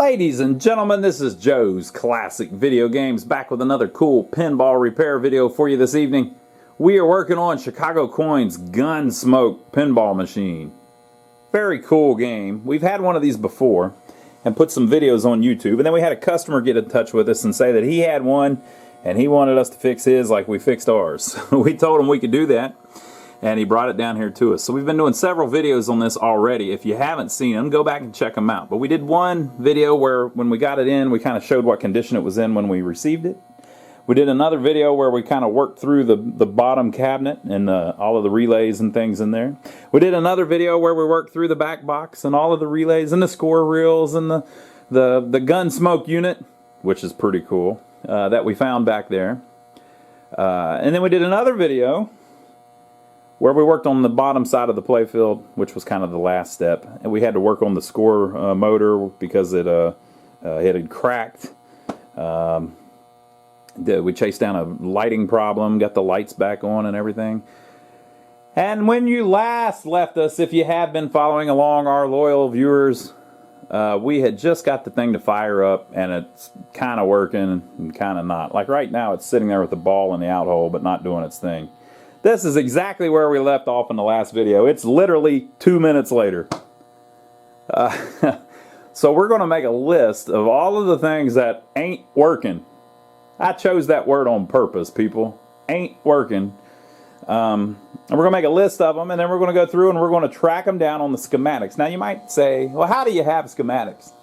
Ladies and gentlemen, this is Joe's Classic Video Games, back with another cool pinball repair video for you this evening. We are working on Chicago Coin's GUNSMOKE pinball machine. Very cool game. We've had one of these before and put some videos on YouTube, and then we had a customer get in touch with us and say that he had one and he wanted us to fix his like we fixed ours. So we told him we could do that, and he brought it down here to us. So we've been doing several videos on this already. If you haven't seen them, go back and check them out. But we did one video where when we got it in, we kind of showed what condition it was in when we received it. We did another video where we kind of worked through the bottom cabinet and all of the relays and things in there. We did another video where we worked through the back box and all of the relays and the score reels and the GUNSMOKE unit, which is pretty cool, that we found back there. And then we did another video where we worked on the bottom side of the playfield, which was kind of the last step, and we had to work on the score motor because it had cracked. We chased down a lighting problem, got the lights back on and everything. And when you last left us, if you have been following along, our loyal viewers, we had just got the thing to fire up, and it's kind of working and kind of not. Like right now, it's sitting there with the ball in the out hole, but not doing its thing. This is exactly where we left off in the last video. It's literally 2 minutes later. So we're going to make a list of all of the things that ain't working. I chose that word on purpose, people. Ain't working. And we're going to make a list of them, and then we're going to go through and we're going to track them down on the schematics. Now you might say, well, how do you have schematics?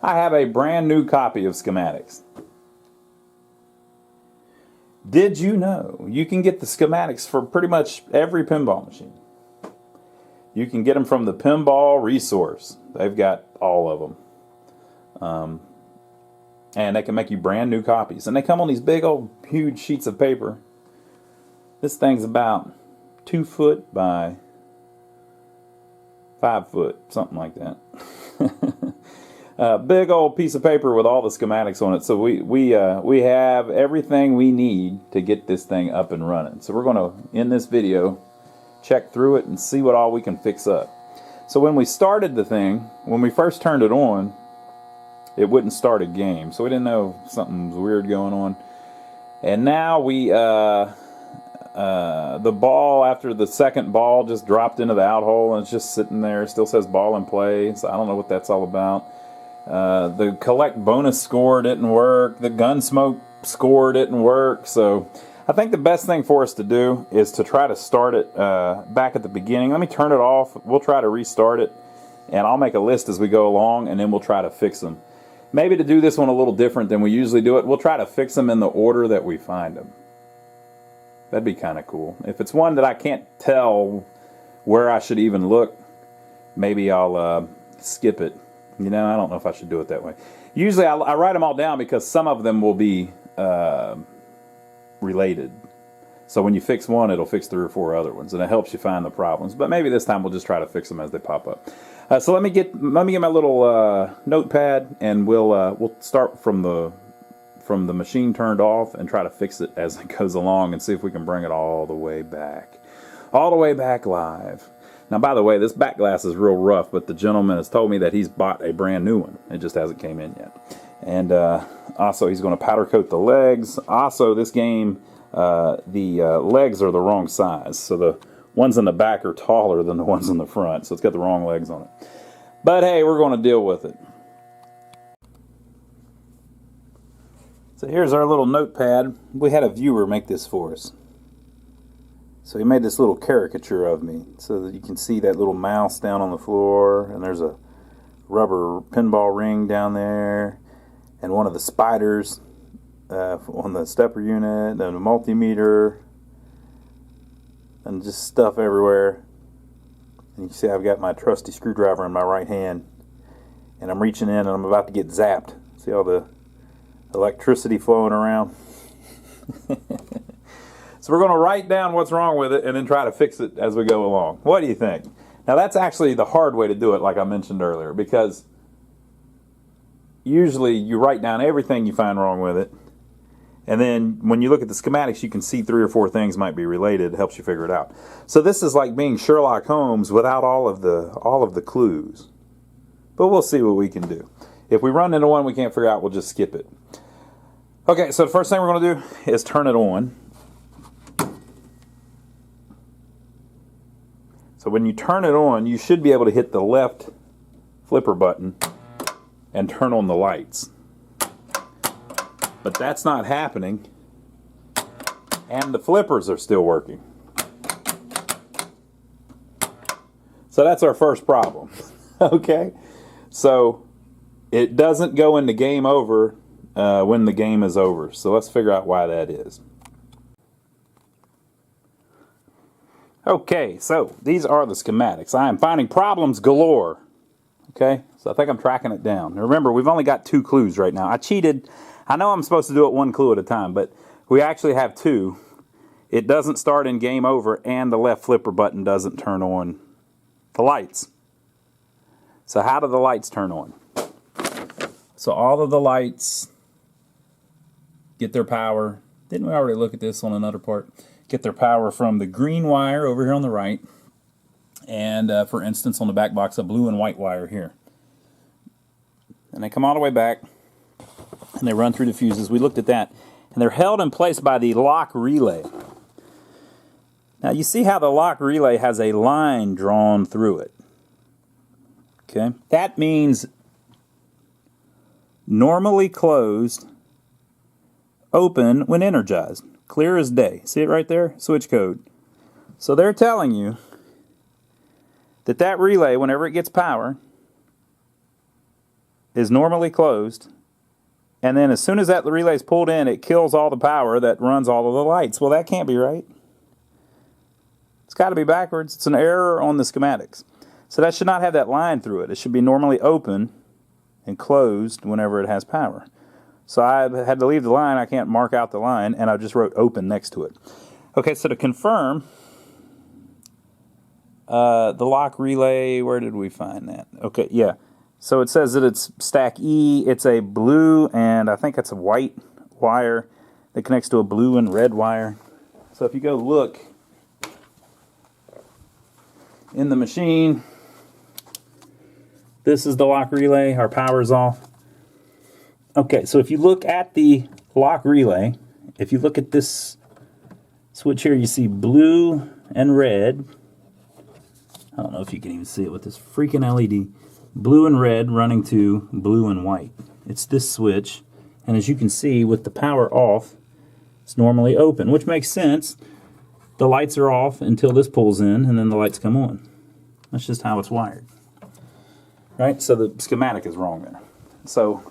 I have a brand new copy of schematics. Did you know you can get the schematics for pretty much every pinball machine? You can get them from the Pinball resource. They've got all of them. And they can make you brand new copies. And they come on these big old huge sheets of paper. This thing's about 2 foot by 5 foot, something like that. Big old piece of paper with all the schematics on it. So we have everything we need to get this thing up and running. So we're going to, in this video, check through it and see what all we can fix up. So when we started the thing, when we first turned it on, it wouldn't start a game. So we didn't know something was weird going on. And now we, the ball, after the second ball, just dropped into the out hole and it's just sitting there. It still says ball in play. So I don't know what that's all about. The collect bonus score didn't work. The GUNSMOKE score didn't work. So I think the best thing for us to do is to try to start it back at the beginning. Let me turn it off. We'll try to restart it, and I'll make a list as we go along, and then we'll try to fix them. Maybe to do this one a little different than we usually do it, we'll try to fix them in the order that we find them. That'd be kind of cool. If it's one that I can't tell where I should even look, maybe I'll skip it. You know, I don't know if I should do it that way. Usually I write them all down because some of them will be related. So when you fix one, it'll fix 3 or 4 other ones, and it helps you find the problems. But maybe this time we'll just try to fix them as they pop up. So let me get my little notepad, and we'll start from the machine turned off and try to fix it as it goes along and see if we can bring it all the way back live. Now, by the way, this back glass is real rough, but the gentleman has told me that he's bought a brand new one. It just hasn't came in yet. And also, he's going to powder coat the legs. Also, this game, the legs are the wrong size. So the ones in the back are taller than the ones in the front. So it's got the wrong legs on it. But hey, we're going to deal with it. So here's our little notepad. We had a viewer make this for us. So he made this little caricature of me so that you can see that little mouse down on the floor, and there's a rubber pinball ring down there, and one of the spiders on the stepper unit, and a multimeter, and just stuff everywhere. And you can see I've got my trusty screwdriver in my right hand, and I'm reaching in and I'm about to get zapped. See all the electricity flowing around? So we're going to write down what's wrong with it and then try to fix it as we go along. What do you think? Now that's actually the hard way to do it, like I mentioned earlier, because usually you write down everything you find wrong with it, and then when you look at the schematics you can see 3 or 4 things might be related. It helps you figure it out. So this is like being Sherlock Holmes without all of the clues. But we'll see what we can do. If we run into one we can't figure out, we'll just skip it. Okay, so the first thing we're going to do is turn it on. So when you turn it on, you should be able to hit the left flipper button and turn on the lights. But that's not happening, and the flippers are still working. So that's our first problem. Okay, so it doesn't go into game over when the game is over. So let's figure out why that is. Okay, so these are the schematics. I am finding problems galore. Okay, so I think I'm tracking it down. Now remember, we've only got 2 clues right now. I cheated. I know I'm supposed to do it 1 clue at a time, but we actually have 2. It doesn't start in game over, and the left flipper button doesn't turn on the lights. So how do the lights turn on? So all of the lights get their power. Didn't we already look at this on another part? Get their power from the green wire over here on the right, and for instance on the back box a blue and white wire here. And they come all the way back and they run through the fuses. We looked at that, and they're held in place by the lock relay. Now you see how the lock relay has a line drawn through it. Okay, that means normally closed, open when energized. Clear as day. See it right there? Switch code. So they're telling you that that relay, whenever it gets power, is normally closed, and then as soon as that relay is pulled in, it kills all the power that runs all of the lights. Well, that can't be right. It's got to be backwards. It's an error on the schematics. So that should not have that line through it. It should be normally open and closed whenever it has power. So I had to leave the line. I can't mark out the line, and I just wrote open next to it. Okay, so to confirm, the lock relay, where did we find that? Okay, yeah. So it says that it's stack E. It's a blue and I think it's a white wire that connects to a blue and red wire. So if you go look in the machine, this is the lock relay. Our power's off. Okay, so if you look at the lock relay, if you look at this switch here, you see blue and red. I don't know if you can even see it with this freaking LED. Blue and red running to blue and white. It's this switch, and as you can see, with the power off, it's normally open, which makes sense. The lights are off until this pulls in, and then the lights come on. That's just how it's wired. Right? So the schematic is wrong there. So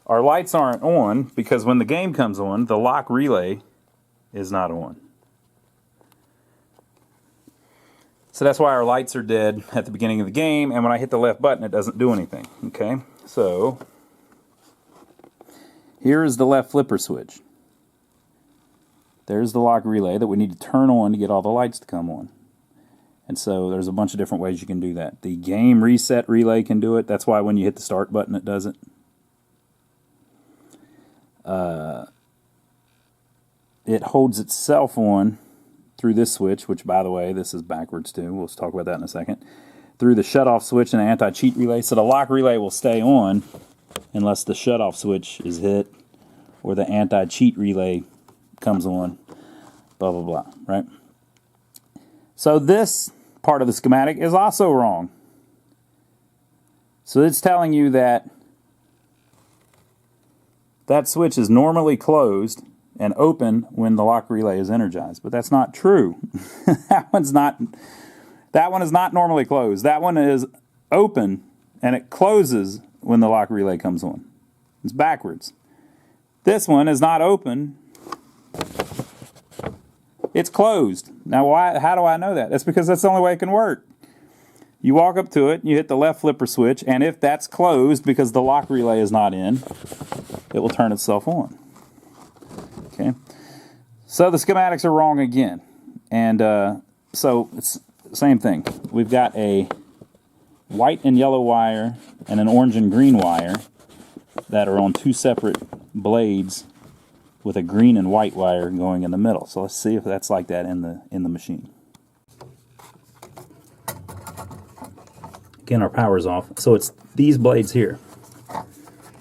our lights aren't on because when the game comes on, the lock relay is not on. So that's why our lights are dead at the beginning of the game, and when I hit the left button, it doesn't do anything. Okay, so here is the left flipper switch. There's the lock relay that we need to turn on to get all the lights to come on. And so there's a bunch of different ways you can do that. The game reset relay can do it. That's why when you hit the start button, it does it. It holds itself on through this switch, which, by the way, this is backwards too. We'll talk about that in a second. Through the shut-off switch and the anti-cheat relay. So the lock relay will stay on unless the shut-off switch is hit or the anti-cheat relay comes on, blah, blah, blah, right? So this part of the schematic is also wrong. So it's telling you that that switch is normally closed and open when the lock relay is energized, but that's not true. That one is not normally closed. That one is open and it closes when the lock relay comes on. It's backwards. This one is not open. It's closed. Now how do I know that? That's because that's the only way it can work. You walk up to it, you hit the left flipper switch, and if that's closed because the lock relay is not in, it will turn itself on. Okay, so the schematics are wrong again, and so it's the same thing. We've got a white and yellow wire and an orange and green wire that are on 2 separate blades with a green and white wire going in the middle. So let's see if that's like that in the machine. Again, our power's off. So it's these blades here.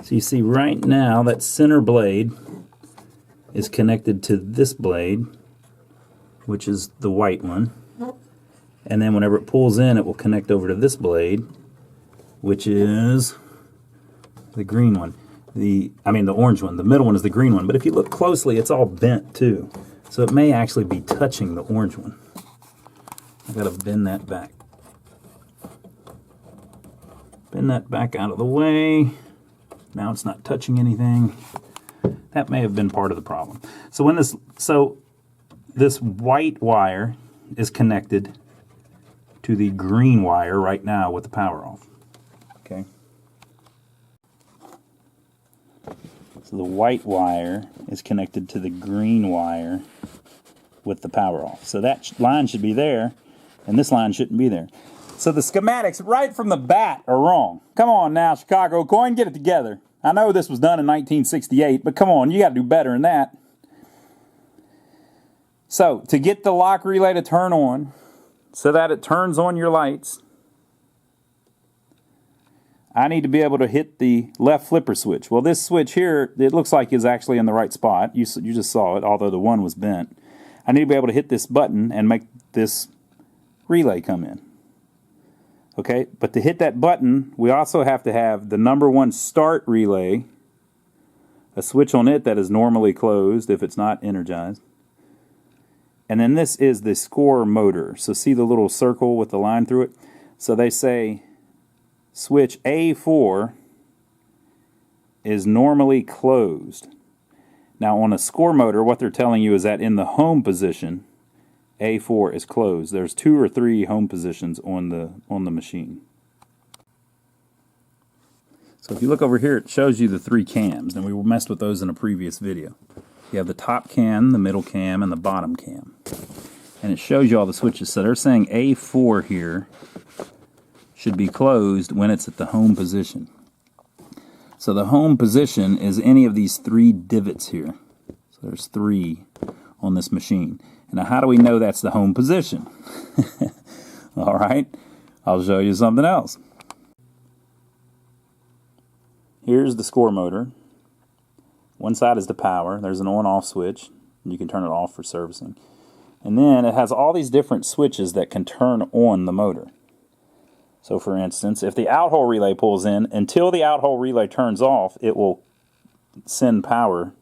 So you see right now that center blade is connected to this blade, which is the white one. And then whenever it pulls in, it will connect over to this blade, which is the green one. The orange one. The middle one is the green one. But if you look closely, it's all bent too. So it may actually be touching the orange one. I've got to bend that back. Bend that back out of the way. Now it's not touching anything. That may have been part of the problem. So when this white wire is connected to the green wire right now with the power off. Okay. So the white wire is connected to the green wire with the power off. So that line should be there, and this line shouldn't be there. So the schematics right from the bat are wrong. Come on now, Chicago Coin, get it together. I know this was done in 1968, but come on, you got to do better than that. So to get the lock relay to turn on, so that it turns on your lights, I need to be able to hit the left flipper switch. Well, this switch here, it looks like is actually in the right spot. You just saw it, although the one was bent. I need to be able to hit this button and make this relay come in. Okay, but to hit that button, we also have to have the number 1 start relay, a switch on it that is normally closed if it's not energized. And then this is the score motor. So see the little circle with the line through it? So they say switch A4 is normally closed. Now on a score motor, what they're telling you is that in the home position, A4 is closed. There's 2 or 3 home positions on the machine. So if you look over here, it shows you the 3 cams, and we messed with those in a previous video. You have the top cam, the middle cam, and the bottom cam. And it shows you all the switches. So they're saying A4 here should be closed when it's at the home position. So the home position is any of these 3 divots here. So there's 3 on this machine. Now how do we know that's the home position? All right, I'll show you something else. Here's the score motor. One side is the power. There's an on-off switch. You can turn it off for servicing. And then it has all these different switches that can turn on the motor. So for instance, if the out-hole relay pulls in, until the out-hole relay turns off, it will send power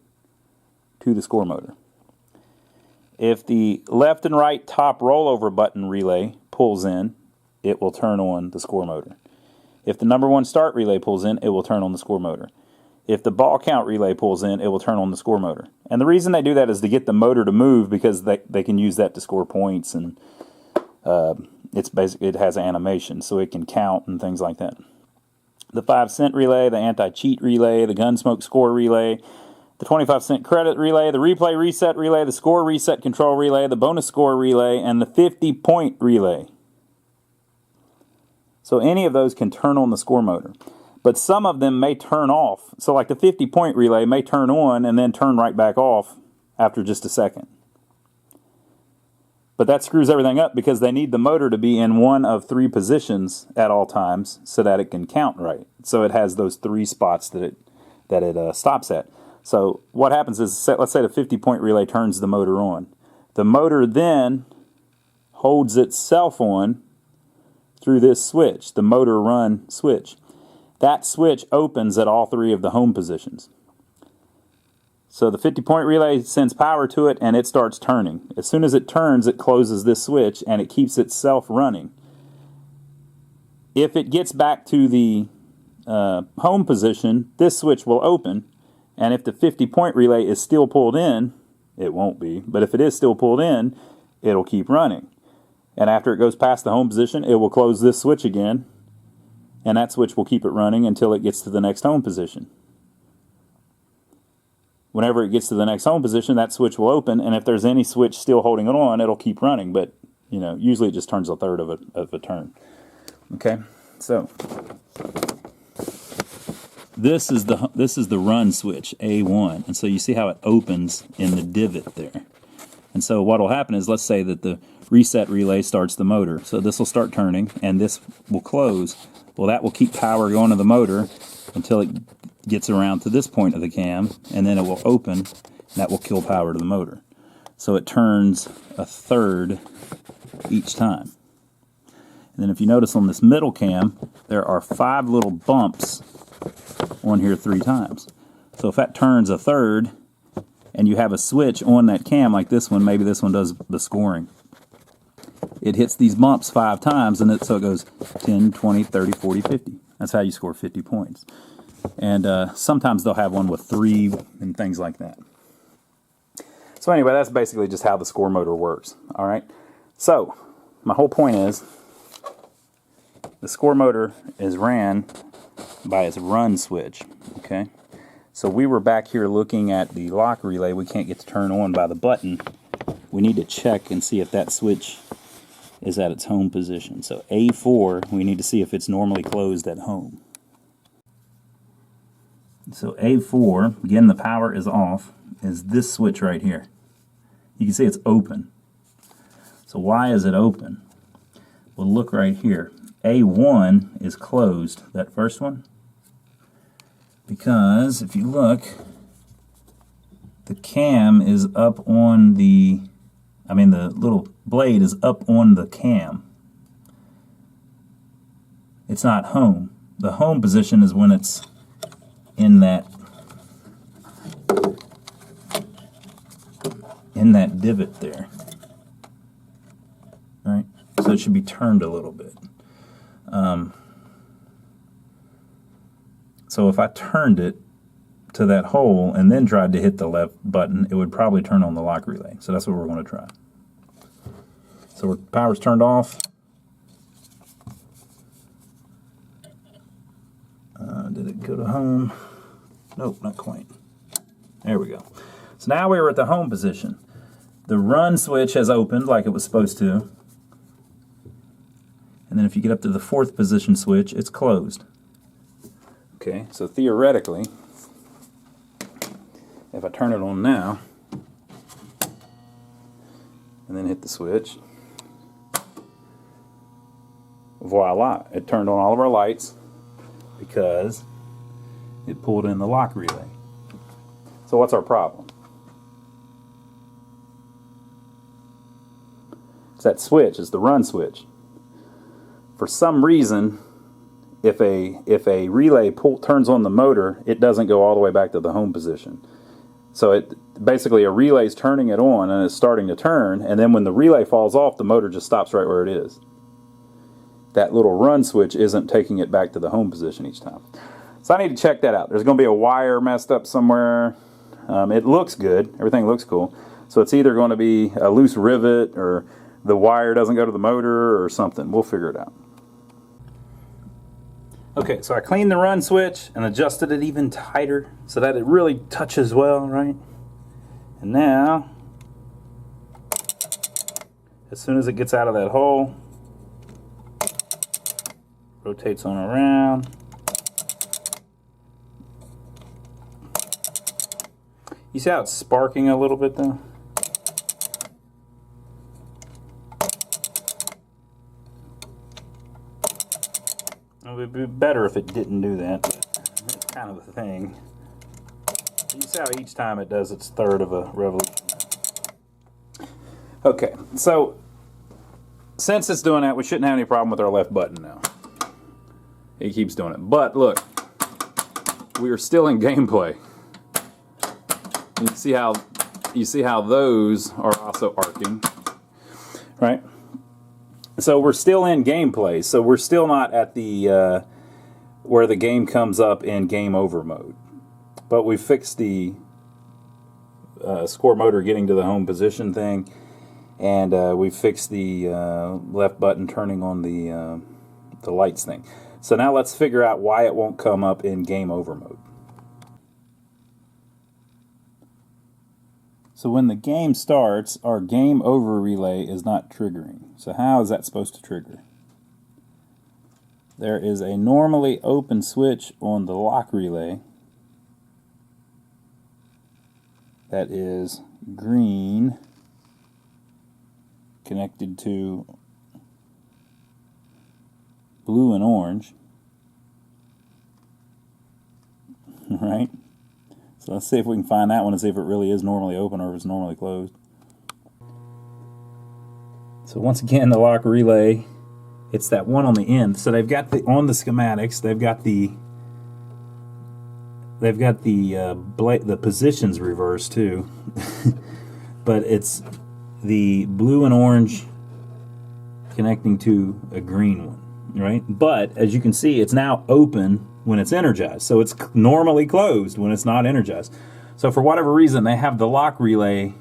to the score motor. If the left and right top rollover button relay pulls in, it will turn on the score motor. If the number 1 start relay pulls in, it will turn on the score motor. If the ball count relay pulls in, it will turn on the score motor. And the reason they do that is to get the motor to move, because they can use that to score points, and it has animation, so it can count and things like that. The 5-cent relay, the anti-cheat relay, the GUNSMOKE score relay, the 25-cent credit relay, the replay reset relay, the score reset control relay, the bonus score relay, and the 50-point relay. So any of those can turn on the score motor. But some of them may turn off. So like the 50-point relay may turn on and then turn right back off after just a second. But that screws everything up, because they need the motor to be in one of 3 positions at all times so that it can count right. So it has those 3 spots that it stops at. So what happens is, let's say the 50-point relay turns the motor on. The motor then holds itself on through this switch, the motor run switch. That switch opens at all 3 of the home positions. So the 50-point relay sends power to it, and it starts turning. As soon as it turns, it closes this switch, and it keeps itself running. If it gets back to the home position, this switch will open, and if the 50-point relay is still pulled in, it won't be, but if it is still pulled in, it'll keep running. And after it goes past the home position, it will close this switch again, and that switch will keep it running until it gets to the next home position. Whenever it gets to the next home position, that switch will open, and if there's any switch still holding it on, it'll keep running, but usually it just turns a third of a turn. Okay, so this is the run switch, A1, and so you see how it opens in the divot there. And so what will happen is, let's say that the reset relay starts the motor. So this will start turning, and this will close. Well, that will keep power going to the motor until it gets around to this point of the cam, and then it will open, and that will kill power to the motor. So it turns a third each time. And then if you notice on this middle cam, there are 5 little bumps on here 3 times. So if that turns a third, and you have a switch on that cam like this one, maybe this one does the scoring. It hits these bumps 5 times, and so it goes 10, 20, 30, 40, 50. That's how you score 50 points. And sometimes they'll have one with 3 and things like that. So anyway, that's basically just how the score motor works. All right. So my whole point is, the score motor is ran by its run switch. Okay. So we were back here looking at the lock relay. We can't get to turn on by the button. We need to check and see if that switch is at its home position. So A4, we need to see if it's normally closed at home. So A4, again, the power is off, is this switch right here. You can see it's open. So why is it open? Well, look right here. A1 is closed, that first one, because if you look, the cam is up on the, the little blade is up on the cam. It's not home. The home position is when it's in that divot there. All right? So it should be turned a little bit. So if I turned it to that hole and then tried to hit the left button, it would probably turn on the lock relay. So that's what we're going to try. So power's turned off. Did it go to home? Nope, not quite. There we go. So now we were at the home position. The run switch has opened like it was supposed to. And then if you get up to the 4th position switch, it's closed. Okay, so theoretically, if I turn it on now, and then hit the switch, voila, it turned on all of our lights because it pulled in the lock relay. So what's our problem? It's that switch, it's the run switch. For some reason, if a relay turns on the motor, it doesn't go all the way back to the home position. So basically a relay is turning it on and it's starting to turn, and then when the relay falls off, the motor just stops right where it is. That little run switch isn't taking it back to the home position each time. So I need to check that out. There's going to be a wire messed up somewhere. It looks good. Everything looks cool. So it's either going to be a loose rivet or the wire doesn't go to the motor or something. We'll figure it out. Okay, so I cleaned the run switch and adjusted it even tighter so that it really touches well, right? And now, as soon as it gets out of that hole, rotates on around. You see how it's sparking a little bit though? It would be better if it didn't do that, but it's kind of the thing. You see how each time it does its third of a revolution. Okay, so since it's doing that, we shouldn't have any problem with our left button now. It keeps doing it. But look, we are still in gameplay. You see how those are also arcing, right? So we're still in gameplay. So we're still not at the where the game comes up in game over mode. But we fixed the score motor getting to the home position thing, and we fixed the left button turning on the lights thing. So now let's figure out why it won't come up in game over mode. So when the game starts, our game over relay is not triggering. So how is that supposed to trigger? There is a normally open switch on the lock relay that is green connected to blue and orange. Right? So let's see if we can find that one and see if it really is normally open or if it's normally closed. So once again, the lock relay, it's that one on the end. So they've got on the schematics, they've got the positions reversed too. But it's the blue and orange connecting to a green one, right? But as you can see, it's now open when it's energized. So it's normally closed when it's not energized. So for whatever reason, they have the lock relay,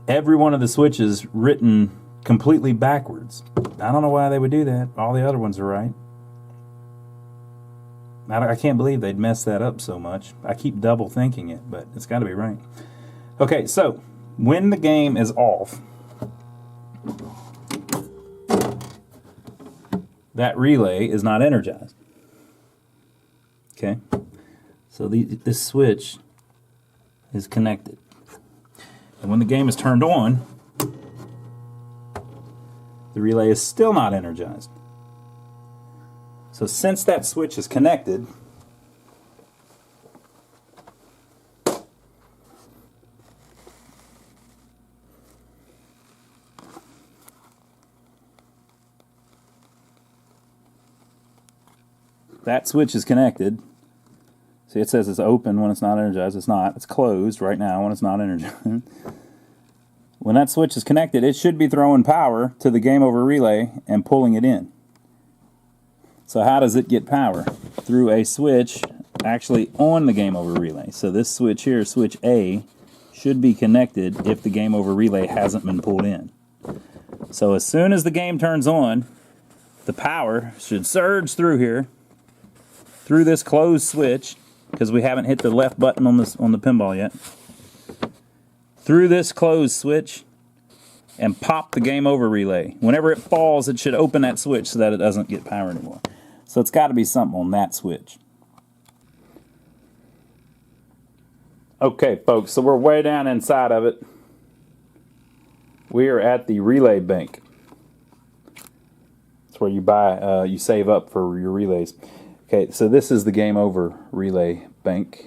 every one of the switches written completely backwards. I don't know why they would do that. All the other ones are right. I can't believe they'd mess that up so much. I keep double thinking it, but it's got to be right. Okay, so when the game is off, that relay is not energized. Okay, so this switch is connected. And when the game is turned on, the relay is still not energized. So since that switch is connected, that switch is connected. See, it says it's open when it's not energized. It's not. It's closed right now when it's not energized. When that switch is connected, it should be throwing power to the game over relay and pulling it in. So how does it get power? Through a switch actually on the game over relay. So this switch here, switch A, should be connected if the game over relay hasn't been pulled in. So as soon as the game turns on, the power should surge through here, through this closed switch, because we haven't hit the left button on the pinball yet, through this closed switch, and pop the game over relay. Whenever it falls, it should open that switch so that it doesn't get power anymore. So it's got to be something on that switch. Okay, folks, so we're way down inside of it. We are at the relay bank. It's where you buy, you save up for your relays. Okay, so this is the game over relay bank.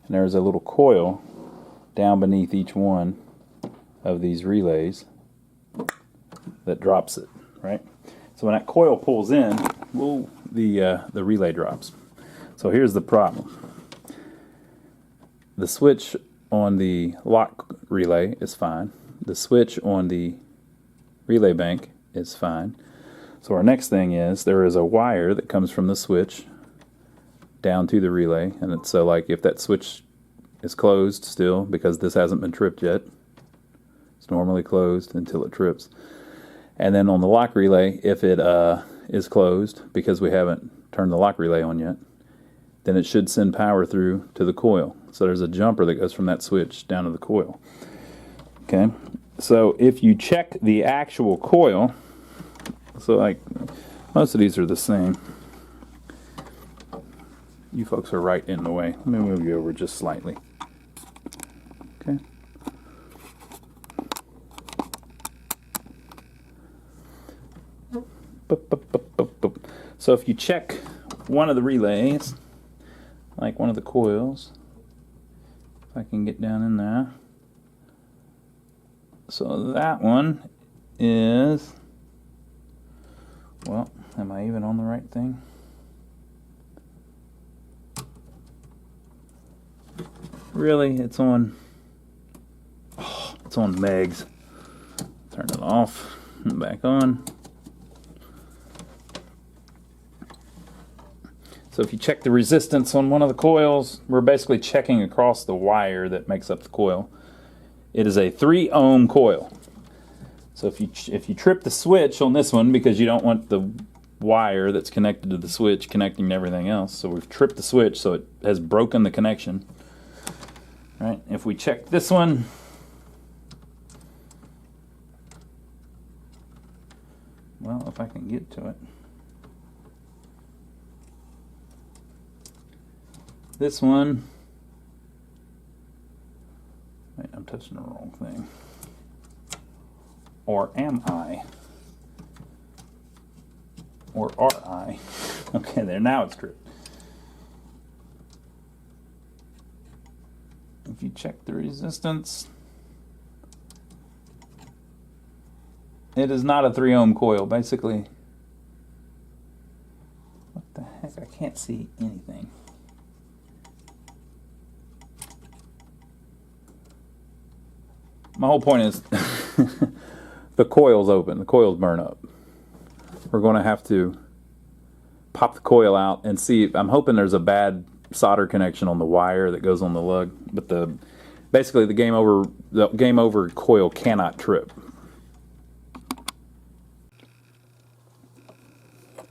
And there's a little coil down beneath each one of these relays that drops it, right? So when that coil pulls in, whoa, the relay drops. So here's the problem. The switch on the lock relay is fine. The switch on the relay bank is fine. So our next thing is there is a wire that comes from the switch down to the relay, and it's so like if that switch is closed still because this hasn't been tripped yet, it's normally closed until it trips. And then on the lock relay, if it is closed because we haven't turned the lock relay on yet, then it should send power through to the coil. So there's a jumper that goes from that switch down to the coil. Okay, so if you check the actual coil, so like most of these are the same. You folks are right in the way. Let me move you over just slightly. Okay. So if you check one of the relays, like one of the coils, if I can get down in there. So that one is, well, am I even on the right thing? Really, it's on, oh, it's on Meg's. Turn it off and back on. So if you check the resistance on one of the coils, we're basically checking across the wire that makes up the coil. It is a 3 ohm coil. So if you trip the switch on this one because you don't want the wire that's connected to the switch connecting to everything else, so we've tripped the switch so it has broken the connection. Right? If we check this one, well, if I can get to it. This one, wait, I'm touching the wrong thing. Or am I? Or are I? Okay, there, now it's tripped. If you check the resistance, it is not a 3 ohm coil. Basically, what the heck? I can't see anything. My whole point is the coil's open. The coil's burn up. We're going to have to pop the coil out and see. I'm hoping there's a bad solder connection on the wire that goes on the lug, but basically the game over coil cannot trip.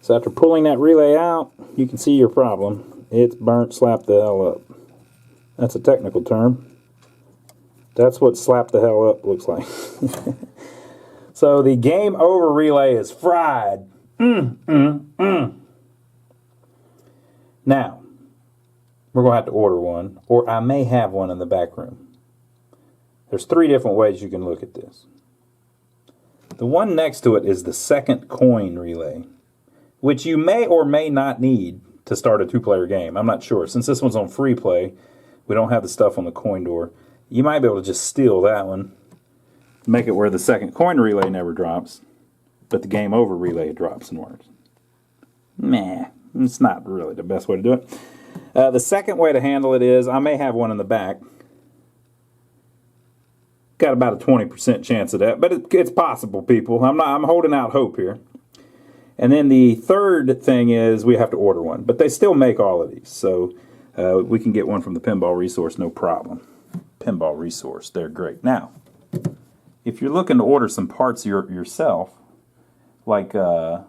So after pulling that relay out, you can see your problem. It's burnt slap the hell up. That's a technical term. That's what slap the hell up looks like. So the game over relay is fried. Now, we're going to have to order one, or I may have one in the back room. There's 3 different ways you can look at this. The one next to it is the second coin relay, which you may or may not need to start a 2-player game. I'm not sure. Since this one's on free play, we don't have the stuff on the coin door. You might be able to just steal that one, make it where the second coin relay never drops, but the game over relay drops and works. Meh, it's not really the best way to do it. The second way to handle it is, I may have one in the back. Got about a 20% chance of that, but it's possible, people. I'm holding out hope here. And then the third thing is we have to order one, but they still make all of these, so we can get one from the Pinball Resource, no problem. Pinball Resource, they're great. Now, if you're looking to order some parts yourself, like the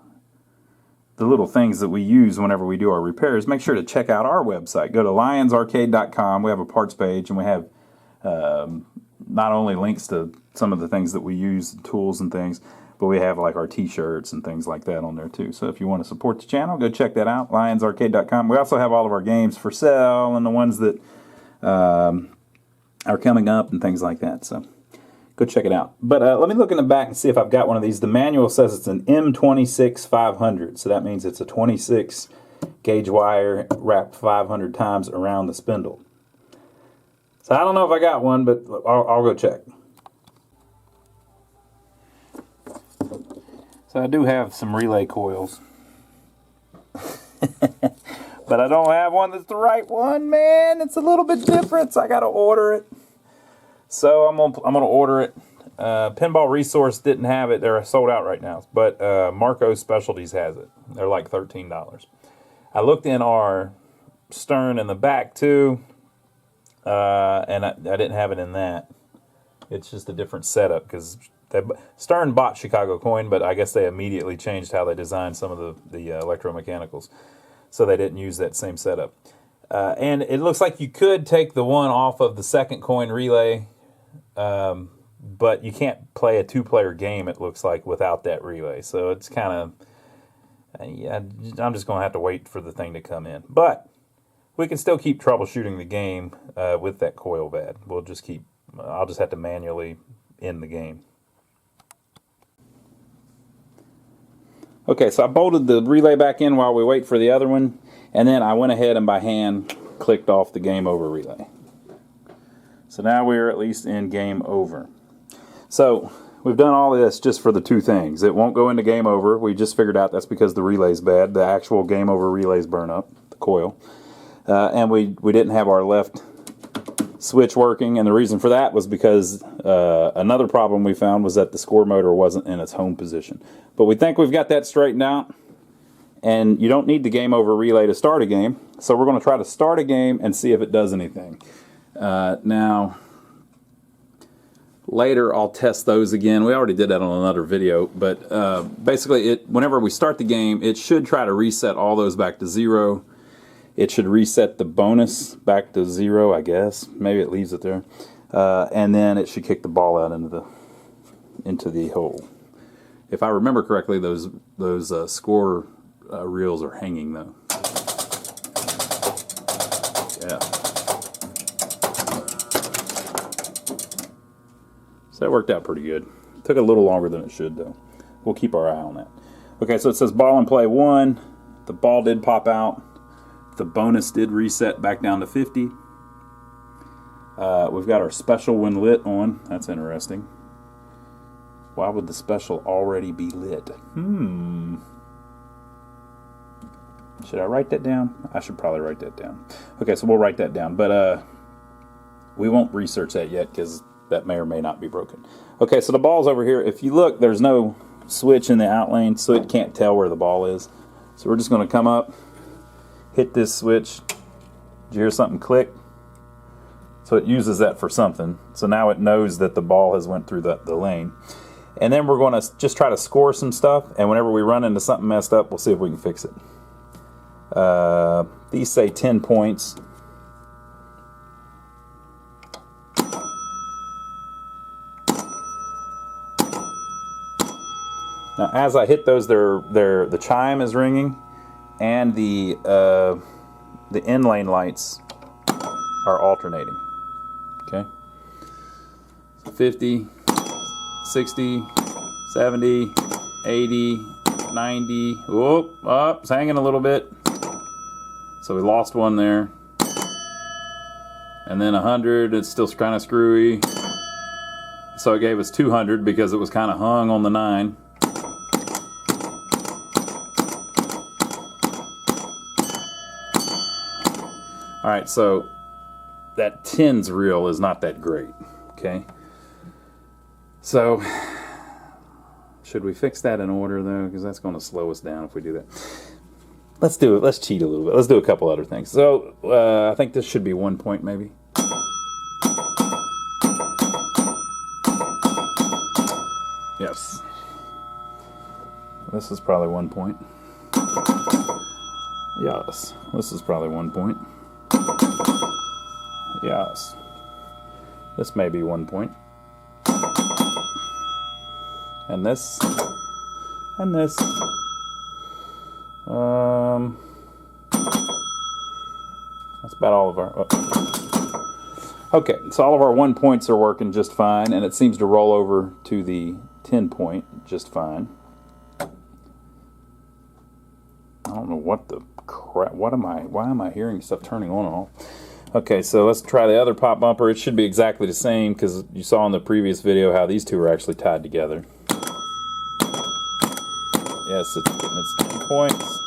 little things that we use whenever we do our repairs, make sure to check out our website. Go to lionsarcade.com. We have a parts page, and we have not only links to some of the things that we use, tools and things, but we have like our t-shirts and things like that on there too. So if you want to support the channel, go check that out, lionsarcade.com. We also have all of our games for sale and the ones that are coming up and things like that. So go check it out. But let me look in the back and see if I've got one of these. The manual says it's an M26-500, so that means it's a 26 gauge wire wrapped 500 times around the spindle. So I don't know if I got one, but I'll go check. So I do have some relay coils. But I don't have one that's the right one, man. It's a little bit different, so I got to order it. So I'm gonna order it. Pinball Resource didn't have it. They're sold out right now. But Marco's Specialties has it. They're like $13. I looked in our stern in the back too, and I didn't have it in that. It's just a different setup because Stern bought Chicago Coin, but I guess they immediately changed how they designed some of the electromechanicals. So they didn't use that same setup. And it looks like you could take the one off of the second coin relay, but you can't play a 2-player game, it looks like, without that relay. So it's kind of, yeah, I'm just going to have to wait for the thing to come in. But we can still keep troubleshooting the game with that coil bad. I'll just have to manually end the game. Okay, so I bolted the relay back in while we wait for the other one, and then I went ahead and by hand clicked off the game over relay. So now we're at least in game over. So we've done all this just for the 2 things. It won't go into game over. We just figured out that's because the relay's bad. The actual game over relays burn up, the coil. And we didn't have our left switch working, and the reason for that was because another problem we found was that the score motor wasn't in its home position. But we think we've got that straightened out, and you don't need the game over relay to start a game, so we're going to try to start a game and see if it does anything. Now, later I'll test those again. We already did that on another video, but basically whenever we start the game, it should try to reset all those back to 0. It should reset the bonus back to 0, I guess. Maybe it leaves it there. And then it should kick the ball out into the hole. If I remember correctly, those score reels are hanging, though. Yeah. So that worked out pretty good. Took a little longer than it should, though. We'll keep our eye on that. Okay, so it says ball in play 1. The ball did pop out. The bonus did reset back down to 50. We've got our special when lit on. That's interesting. Why would the special already be lit? Should I write that down? I should probably write that down. Okay, so we'll write that down. But we won't research that yet because that may or may not be broken. Okay, so the ball's over here. If you look, there's no switch in the out lane, so it can't tell where the ball is. So we're just going to come up, hit this switch. Did you hear something click? So it uses that for something. So now it knows that the ball has went through the lane. And then we're going to just try to score some stuff, and whenever we run into something messed up, we'll see if we can fix it. These say 10 points. Now, as I hit those, the chime is ringing, and the in lane lights are alternating. Okay, so 50, 60, 70, 80, 90. Whoop, up, it's hanging a little bit. So we lost one there, and then 100. It's still kind of screwy. So it gave us 200 because it was kind of hung on the 9. Alright, so that 10's reel is not that great, okay? So, should we fix that in order, though? Because that's going to slow us down if we do that. Let's do it. Let's cheat a little bit. Let's do a couple other things. So, I think this should be 1 point, maybe. Yes. This is probably 1 point. Yes. This is probably 1 point. Yes. This may be 1 point. And this. And this. That's about all of our... Okay, so all of our 1 points are working just fine, and it seems to roll over to the 10 point just fine. I don't know what the crap... Why am I hearing stuff turning on and off? Okay, so let's try the other pop bumper. It should be exactly the same because you saw in the previous video how these two are actually tied together. Yes, it's 10 points.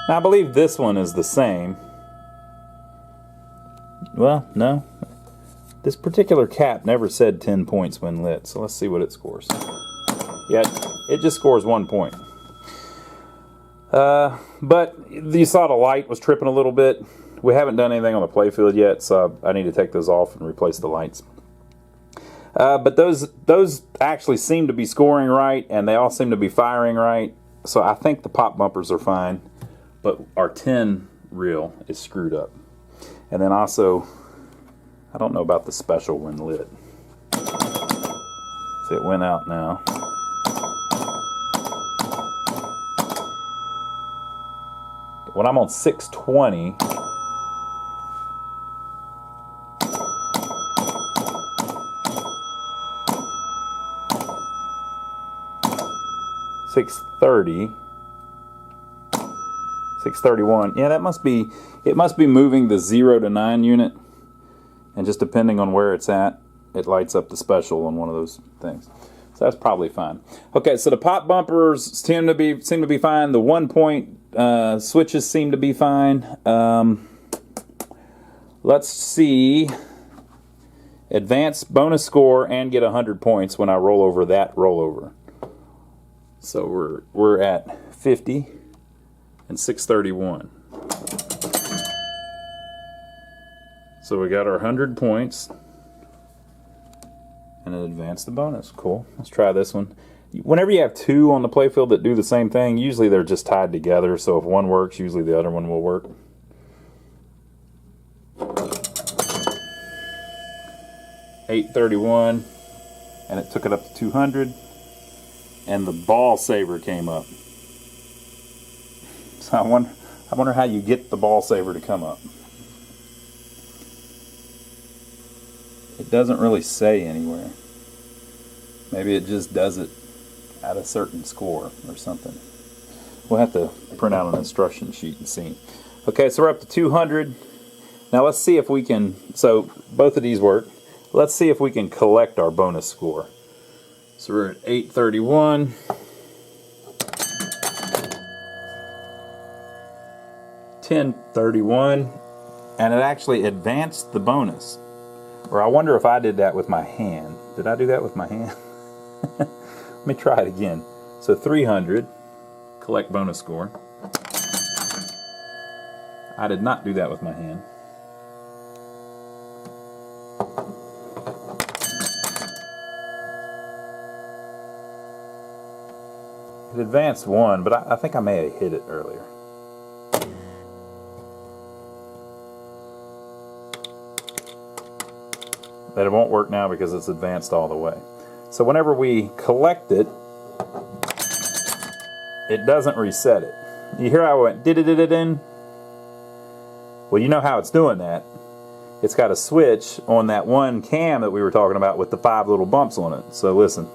Now I believe this one is the same. Well, no. This particular cap never said 10 points when lit, so let's see what it scores. Yeah, it just scores 1 point. But you saw the light was tripping a little bit. We haven't done anything on the playfield yet, so I need to take those off and replace the lights. But those actually seem to be scoring right, and they all seem to be firing right. So I think the pop bumpers are fine, but our 10 reel is screwed up. And then also, I don't know about the special when lit. See, it went out now. When I'm on 620, .630, 631. Yeah, that must be. It must be moving the 0 to 9 unit, and just depending on where it's at, it lights up the special on one of those things. So that's probably fine. Okay, so the pop bumpers seem to be fine. The 1 point switches seem to be fine. Let's see. Advance bonus score and get 100 points when I roll over that rollover. So we're at 50 and 631. So we got our 100 points and it advanced the bonus. Cool. Let's try this one. Whenever you have two on the playfield that do the same thing, usually they're just tied together. So if one works, usually the other one will work. $831, and it took it up to 200. And the ball saver came up. So I wonder how you get the ball saver to come up. It doesn't really say anywhere. Maybe it just does it at a certain score or something. We'll have to print out an instruction sheet and see. Okay, so we're up to 200. Now let's see if we can, so both of these work. Let's see if we can collect our bonus score. So we're at 831. 1031. And it actually advanced the bonus. Or I wonder if I did that with my hand. Did I do that with my hand? Let me try it again. So 300, collect bonus score. I did not do that with my hand. It advanced one, but I think I may have hit it earlier. But it won't work now because it's advanced all the way. So whenever we collect it, it doesn't reset it. You hear how I went did-it-did-it-in? Well, you know how it's doing that. It's got a switch on that one cam that we were talking about with the 5 little bumps on it. So listen.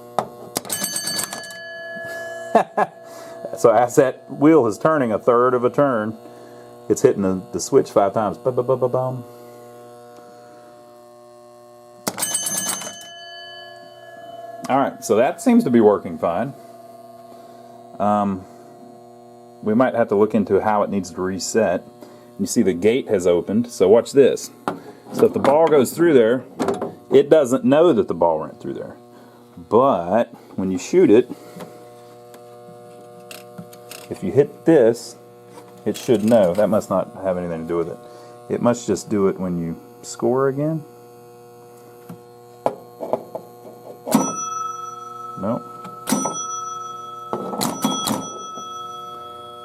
So as that wheel is turning a third of a turn, it's hitting the switch 5 times. Ba-ba-ba-ba-bum. Alright, so that seems to be working fine. We might have to look into how it needs to reset. You see the gate has opened, so watch this. So if the ball goes through there, it doesn't know that the ball went through there. But when you shoot it, if you hit this, it should know. That must not have anything to do with it. It must just do it when you score again. No.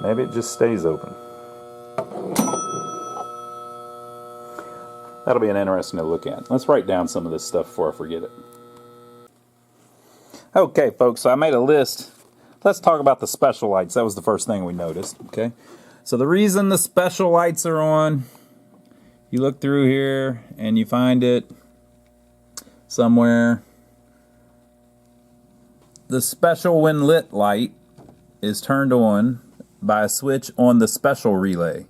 Maybe it just stays open. That'll be an interesting to look at. Let's write down some of this stuff before I forget it. Okay, folks, so I made a list. Let's talk about the special lights. That was the first thing we noticed, okay? So the reason the special lights are on, you look through here and you find it somewhere. The special when lit light is turned on by a switch on the special relay.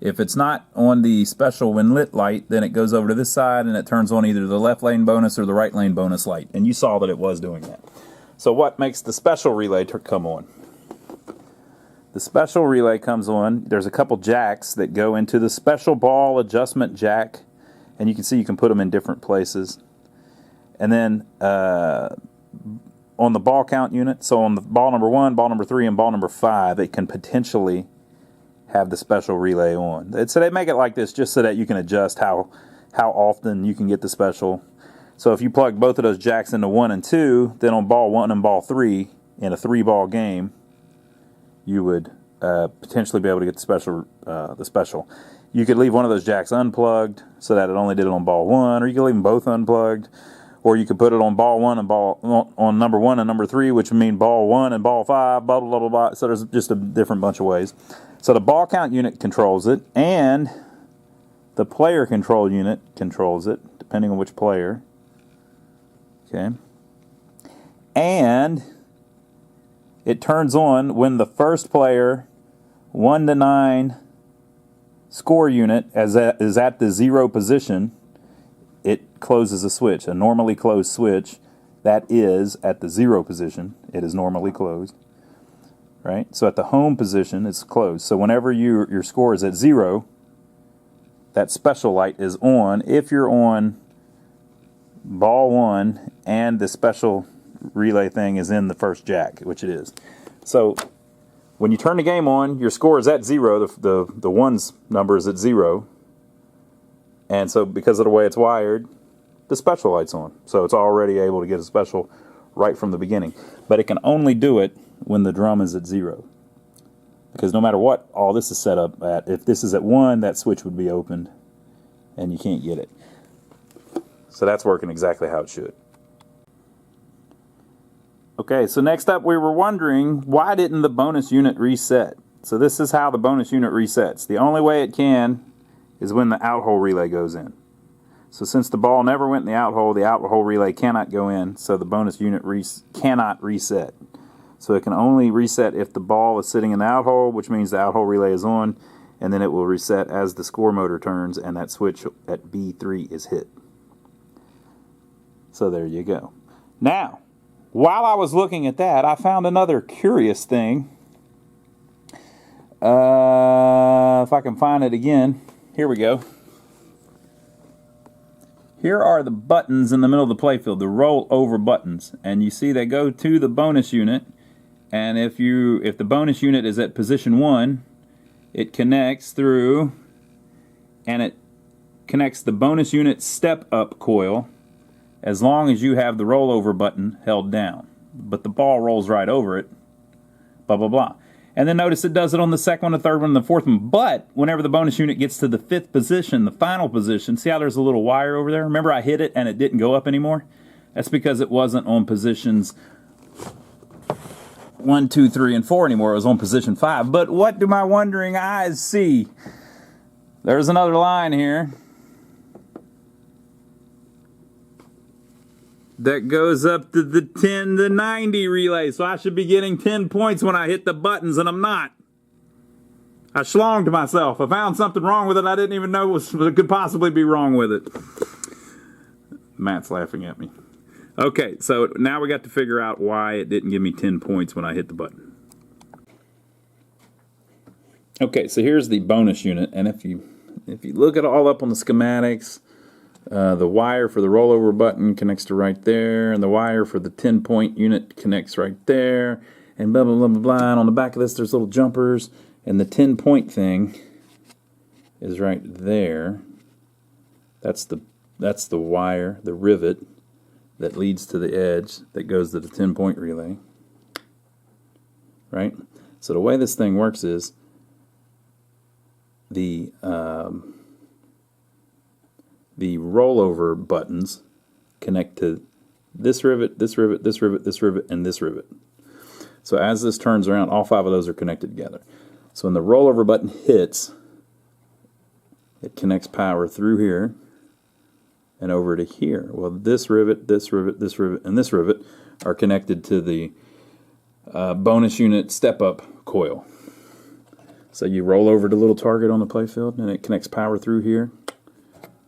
If it's not on the special when lit light, then it goes over to this side and it turns on either the left lane bonus or the right lane bonus light. And you saw that it was doing that. So what makes the special relay come on? The special relay comes on. There's a couple jacks that go into the special ball adjustment jack. And you can see you can put them in different places. And then on the ball count unit, so on the ball number 1, ball number 3, and ball number 5, it can potentially have the special relay on. So they make it like this just so that you can adjust how often you can get the special. So if you plug both of those jacks into 1 and 2, then on ball 1 and ball 3 in a 3-ball game, you would potentially be able to get the special. You could leave one of those jacks unplugged so that it only did it on ball 1, or you could leave them both unplugged. Or you could put it on ball 1 and on number 1 and number 3, which would mean ball 1 and ball 5, blah, blah, blah, blah, blah. So there's just a different bunch of ways. So the ball count unit controls it, and the player control unit controls it, depending on which player. Okay. And it turns on when the first player, 1 to 9 score unit, is at the 0 position. It closes a switch, a normally closed switch that is at the 0 position. It is normally closed, right? So at the home position, it's closed. So whenever your score is at 0, that special light is on if you're on ball 1 and the special relay thing is in the first jack, which it is. So when you turn the game on, your score is at 0. The 1's number is at 0. And so because of the way it's wired, the special light's on. So it's already able to get a special right from the beginning. But it can only do it when the drum is at 0. Because no matter what all this is set up at, if this is at 1, that switch would be opened and you can't get it. So that's working exactly how it should. Okay, so next up we were wondering, why didn't the bonus unit reset? So this is how the bonus unit resets. The only way it can is when the out hole relay goes in. So since the ball never went in the out hole relay cannot go in, so the bonus unit cannot reset. So it can only reset if the ball is sitting in the out hole, which means the out hole relay is on, and then it will reset as the score motor turns and that switch at B3 is hit. So there you go. Now, while I was looking at that, I found another curious thing. If I can find it again. Here we go. Here are the buttons in the middle of the playfield, the roll-over buttons. And you see they go to the bonus unit. And if the bonus unit is at position 1, it connects through, and it connects the bonus unit step-up coil as long as you have the rollover button held down. But the ball rolls right over it, blah, blah, blah. And then notice it does it on the second one, the third one, and the fourth one. But whenever the bonus unit gets to the 5th position, the final position, see how there's a little wire over there? Remember I hit it and it didn't go up anymore? That's because it wasn't on positions 1, 2, 3, and 4 anymore. It was on position 5. But what do my wondering eyes see? There's another line here that goes up to the 10 to 90 relay. So I should be getting 10 points when I hit the buttons, and I'm not. I schlonged myself. I found something wrong with it I didn't even know could possibly be wrong with it. Matt's laughing at me. Okay, so now we got to figure out why it didn't give me 10 points when I hit the button. Okay, so here's the bonus unit, and if you look it all up on the schematics, the wire for the rollover button connects to right there, and the wire for the 10-point unit connects right there, and blah, blah, blah, blah, blah. And on the back of this, there's little jumpers, and the 10-point thing is right there. That's the wire, the rivet that leads to the edge that goes to the 10-point relay. Right? So the way this thing works is the rollover buttons connect to this rivet, this rivet, this rivet, this rivet, and this rivet. So as this turns around, all 5 of those are connected together. So when the rollover button hits, it connects power through here and over to here. Well, this rivet, this rivet, this rivet, and this rivet are connected to the bonus unit step-up coil. So you roll over the little target on the playfield, and it connects power through here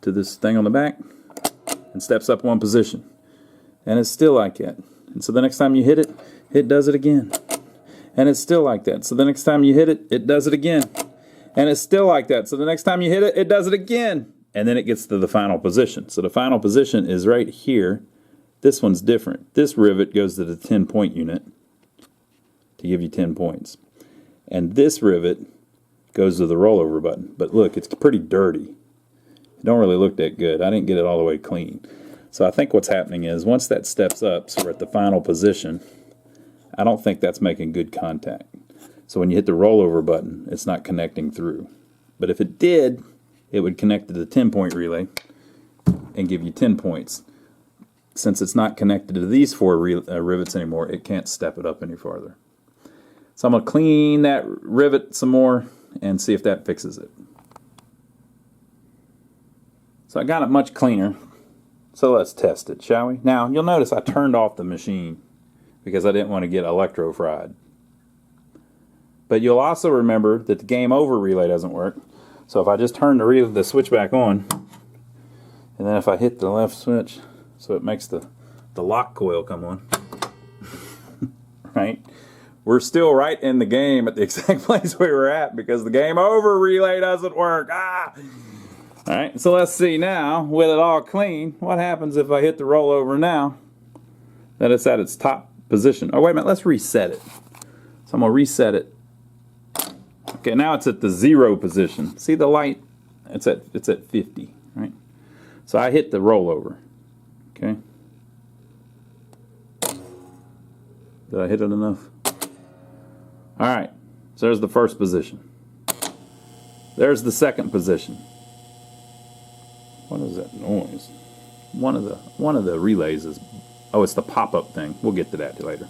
to this thing on the back and steps up 1 position. And it's still like that. And so the next time you hit it, it does it again. And it's still like that. So the next time you hit it, it does it again. And it's still like that. So the next time you hit it, it does it again. And then it gets to the final position. So the final position is right here. This one's different. This rivet goes to the 10-point unit to give you 10 points. And this rivet goes to the rollover button. But look, it's pretty dirty. It don't really look that good. I didn't get it all the way clean. So I think what's happening is once that steps up, so we're at the final position, I don't think that's making good contact. So when you hit the rollover button, it's not connecting through. But if it did, it would connect to the 10-point relay and give you 10 points. Since it's not connected to these 4 rivets anymore, it can't step it up any farther. So I'm going to clean that rivet some more and see if that fixes it. So I got it much cleaner. So let's test it, shall we? Now, you'll notice I turned off the machine because I didn't want to get electro fried. But you'll also remember that the game over relay doesn't work. So if I just turn the switch back on, and then if I hit the left switch, so it makes the lock coil come on, right? We're still right in the game at the exact place we were at because the game over relay doesn't work. Ah! All right, so let's see now, with it all clean, what happens if I hit the rollover now that it's at its top position. Oh, wait a minute, let's reset it. So I'm going to reset it. Okay, now it's at the 0 position. See the light? It's at 50, right? So I hit the rollover, okay? Did I hit it enough? All right, so there's the first position. There's the second position. What is that noise? One of the relays is, oh, it's the pop-up thing. We'll get to that later.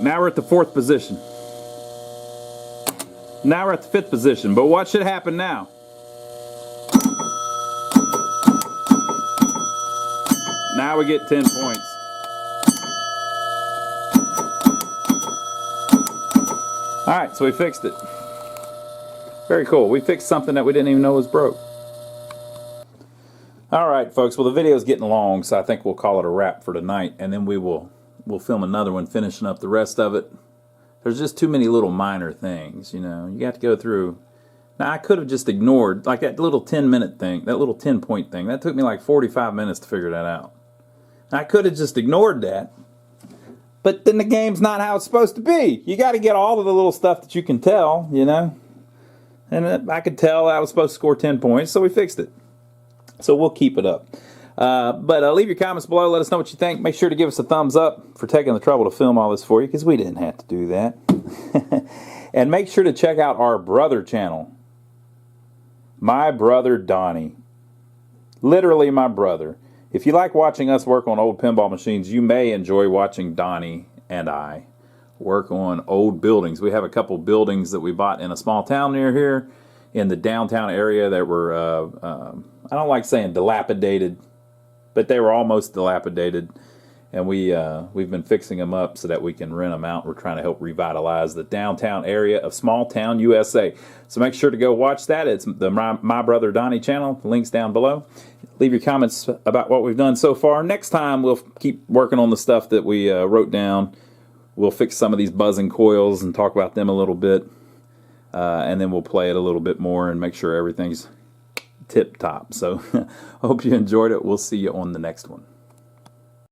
Now we're at the 4th position. Now we're at the 5th position. But what should happen now? Now we get 10 points. Alright, so we fixed it. Very cool. We fixed something that we didn't even know was broke. Alright folks, well the video's getting long, so I think we'll call it a wrap for tonight, and then we'll film another one finishing up the rest of it. There's just too many little minor things, you know. You got to go through. Now I could have just ignored, like that little 10-minute thing, that little 10-point thing. That took me like 45 minutes to figure that out. I could have just ignored that. But then the game's not how it's supposed to be. You got to get all of the little stuff that you can tell, you know. And I could tell I was supposed to score 10 points, so we fixed it. So we'll keep it up. But leave your comments below. Let us know what you think. Make sure to give us a thumbs up for taking the trouble to film all this for you, because we didn't have to do that. And make sure to check out our brother channel. My brother Donnie. Literally my brother. If you like watching us work on old pinball machines, you may enjoy watching Donnie and I work on old buildings. We have a couple buildings that we bought in a small town near here in the downtown area that were, I don't like saying dilapidated, but they were almost dilapidated. And we've been fixing them up so that we can rent them out. We're trying to help revitalize the downtown area of Small Town, USA. So make sure to go watch that. It's the My Brother Donnie channel. Links down below. Leave your comments about what we've done so far. Next time we'll keep working on the stuff that we wrote down. We'll fix some of these buzzing coils and talk about them a little bit. And then we'll play it a little bit more and make sure everything's tip-top. So I hope you enjoyed it. We'll see you on the next one.